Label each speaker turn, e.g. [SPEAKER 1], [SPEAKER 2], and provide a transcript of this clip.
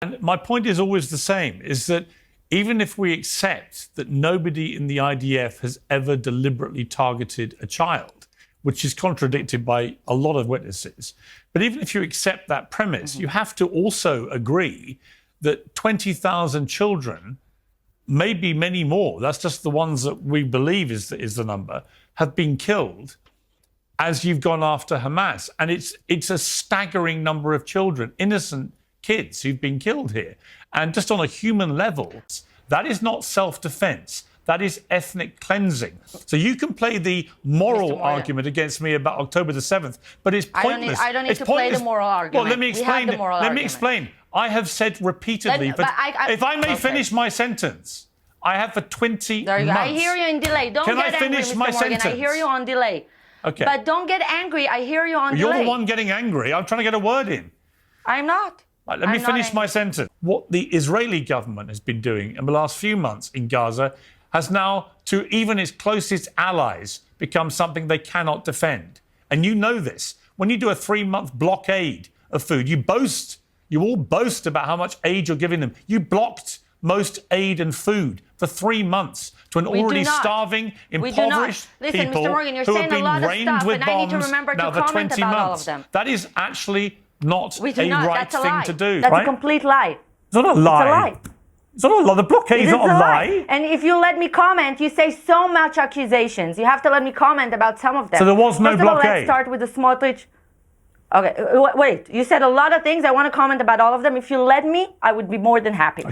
[SPEAKER 1] And my point is always the same, is that even if we accept that nobody in the IDF has ever deliberately targeted a child, which is contradicted by a lot of witnesses, but even if you accept that premise, you have to also agree that 20,000 children, maybe many more, that's just the ones that we believe is the number, have been killed as you've gone after Hamas. And it's a staggering number of children, innocent kids who've been killed here. And just on a human level, that is not self-defense. That is ethnic cleansing. So you can play the moral argument against me about October the 7th, but it's pointless.
[SPEAKER 2] I don't need to play the moral argument.
[SPEAKER 1] Well, let me explain. Let me explain. I have said repeatedly, if I may finish my sentence, I have for 20 months.
[SPEAKER 2] I hear you in delay. Don't get angry, Mr. Morgan. I hear you on delay.
[SPEAKER 1] Okay.
[SPEAKER 2] But don't get angry. I hear you on delay.
[SPEAKER 1] You're the one getting angry. I'm trying to get a word in.
[SPEAKER 2] I'm not.
[SPEAKER 1] Right, let me finish my sentence. What the Israeli government has been doing in the last few months in Gaza has now, to even its closest allies, become something they cannot defend. And you know this. When you do a 3-month blockade of food, you all boast about how much aid you're giving them. You blocked most aid and food for 3 months to an already starving, impoverished people
[SPEAKER 2] Mr. Morgan, you're
[SPEAKER 1] who
[SPEAKER 2] saying
[SPEAKER 1] have been
[SPEAKER 2] a lot of
[SPEAKER 1] rained
[SPEAKER 2] stuff,
[SPEAKER 1] with
[SPEAKER 2] and I need to
[SPEAKER 1] bombs
[SPEAKER 2] remember
[SPEAKER 1] now
[SPEAKER 2] to
[SPEAKER 1] for
[SPEAKER 2] comment
[SPEAKER 1] 20
[SPEAKER 2] about all
[SPEAKER 1] months.
[SPEAKER 2] of them.
[SPEAKER 1] That is actually not a
[SPEAKER 2] not.
[SPEAKER 1] right thing to do.
[SPEAKER 2] That's
[SPEAKER 1] right?
[SPEAKER 2] a complete lie.
[SPEAKER 1] It's not a lie.
[SPEAKER 2] It's a lie.
[SPEAKER 1] It's not a lie. The blockade is not a lie.
[SPEAKER 2] And if you let me comment, you say so much accusations. You have to let me comment about some of them.
[SPEAKER 1] So there was no
[SPEAKER 2] First of all,
[SPEAKER 1] blockade.
[SPEAKER 2] let's start with the Smotrich. Okay, wait. You said a lot of things. I want to comment about all of them. If you let me, I would be more than happy.